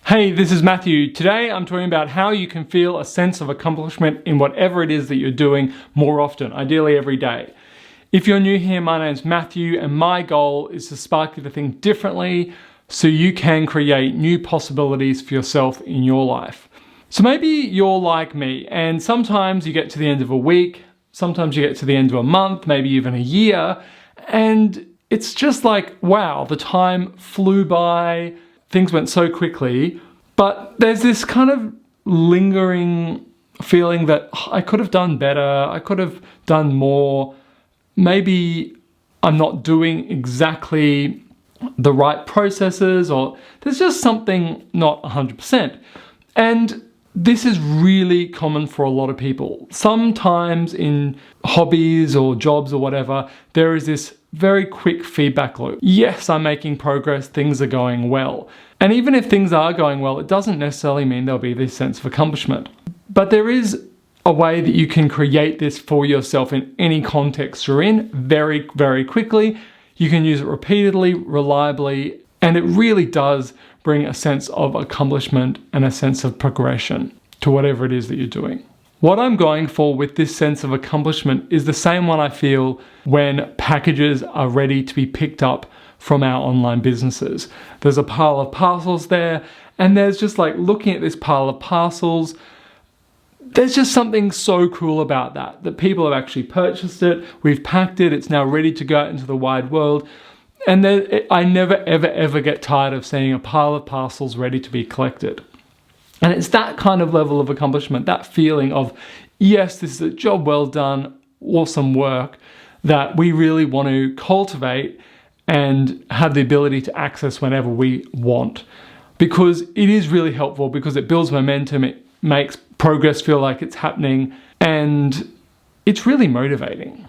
Hey, this is Matthew. Today I'm talking about how you can feel a sense of accomplishment in whatever it is that you're doing more often, ideally every day. If you're new here, my name's Matthew and my goal is to spark you to think differently so you can create new possibilities for yourself in your life. So maybe you're like me and sometimes you get to the end of a week, sometimes you get to the end of a month, maybe even a year, and it's just like, wow, the time flew by. Things went so quickly, but there's this kind of lingering feeling that I could have done better, I could have done more, maybe I'm not doing exactly the right processes, or there's just something not 100%. And this is really common for a lot of people. Sometimes in hobbies or jobs or whatever, there is this very quick feedback loop. Yes, I'm making progress, things are going well. And even if things are going well, it doesn't necessarily mean there'll be this sense of accomplishment. But there is a way that you can create this for yourself in any context you're in very, very quickly. You can use it repeatedly, reliably, and it really does bring a sense of accomplishment and a sense of progression to whatever it is that you're doing. What I'm going for with this sense of accomplishment is the same one I feel when packages are ready to be picked up from our online businesses. There's a pile of parcels there, and there's just like looking at this pile of parcels, there's just something so cool about that people have actually purchased it, we've packed it, it's now ready to go out into the wide world. And then I never, ever get tired of seeing a pile of parcels ready to be collected. And it's that kind of level of accomplishment, that feeling of, yes, this is a job well done, awesome work, that we really want to cultivate and have the ability to access whenever we want. Because it is really helpful, because it builds momentum, it makes progress feel like it's happening, and it's really motivating.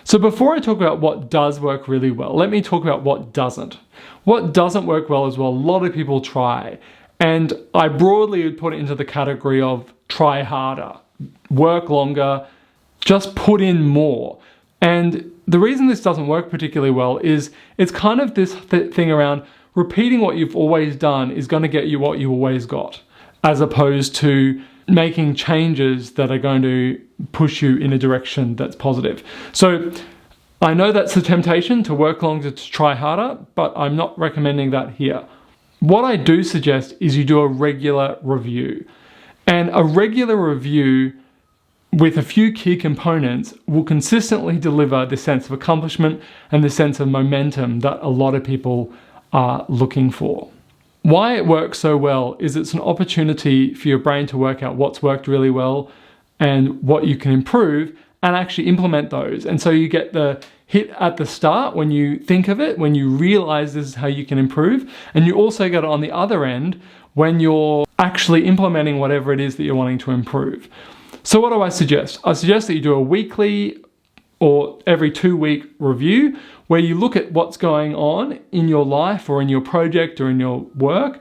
So before I talk about what does work really well, let me talk about what doesn't. What doesn't work well is what a lot of people try. And I broadly would put it into the category of try harder, work longer, just put in more. And the reason this doesn't work particularly well is it's kind of this thing around repeating what you've always done is going to get you what you always got, as opposed to making changes that are going to push you in a direction that's positive. So I know that's the temptation to work longer, to try harder, but I'm not recommending that here. What I do suggest is you do a regular review. And a regular review with a few key components will consistently deliver the sense of accomplishment and the sense of momentum that a lot of people are looking for. Why it works so well is it's an opportunity for your brain to work out what's worked really well and what you can improve and actually implement those. And so you get the hit at the start when you think of it, when you realize this is how you can improve. And you also get it on the other end when you're actually implementing whatever it is that you're wanting to improve. So what do I suggest? I suggest that you do a weekly or every 2-week review where you look at what's going on in your life or in your project or in your work,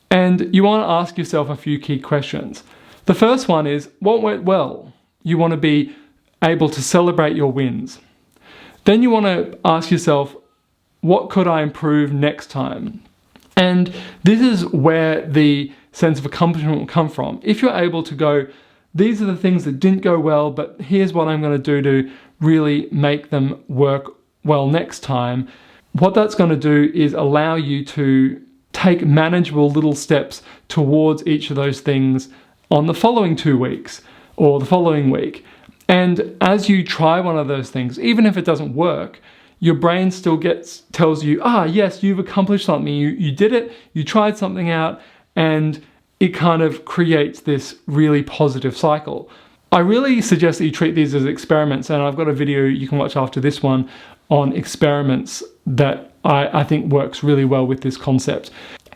and you want to ask yourself a few key questions. The first one is, what went well? You want to be able to celebrate your wins. Then you want to ask yourself, what could I improve next time? And this is where the sense of accomplishment will come from. If you're able to go, these are the things that didn't go well, but here's what I'm going to do to really make them work well next time. What that's going to do is allow you to take manageable little steps towards each of those things on the following 2 weeks or the following week. And as you try one of those things, even if it doesn't work, your brain still tells you, yes, you've accomplished something. You did it, you tried something out, and it kind of creates this really positive cycle. I really suggest that you treat these as experiments, and I've got a video you can watch after this one on experiments that I think works really well with this concept.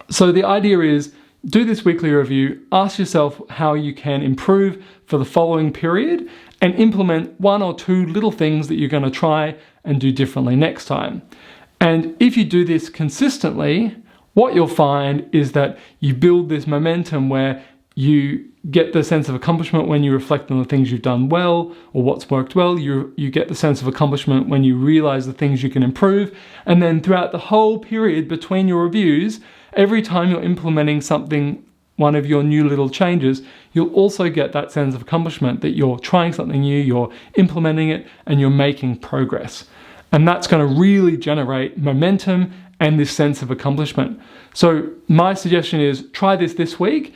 So the idea is, do this weekly review, ask yourself how you can improve for the following period, and implement 1 or 2 little things that you're going to try and do differently next time. And if you do this consistently, what you'll find is that you build this momentum where you get the sense of accomplishment when you reflect on the things you've done well or what's worked well. You get the sense of accomplishment when you realize the things you can improve. And then throughout the whole period between your reviews, Every time you're implementing something, one of your new little changes, you'll also get that sense of accomplishment that you're trying something new, you're implementing it, and you're making progress. And that's going to really generate momentum and this sense of accomplishment. So my suggestion is try this week,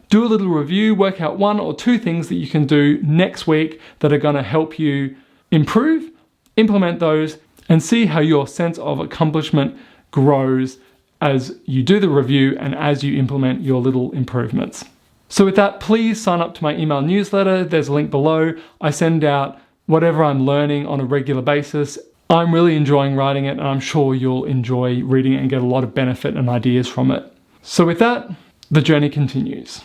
do a little review, work out 1 or 2 things that you can do next week that are going to help you improve, implement those, and see how your sense of accomplishment grows as you do the review and as you implement your little improvements. So with that, please sign up to my email newsletter. There's a link below. I send out whatever I'm learning on a regular basis. I'm really enjoying writing it, and I'm sure you'll enjoy reading it and get a lot of benefit and ideas from it. So with that, the journey continues.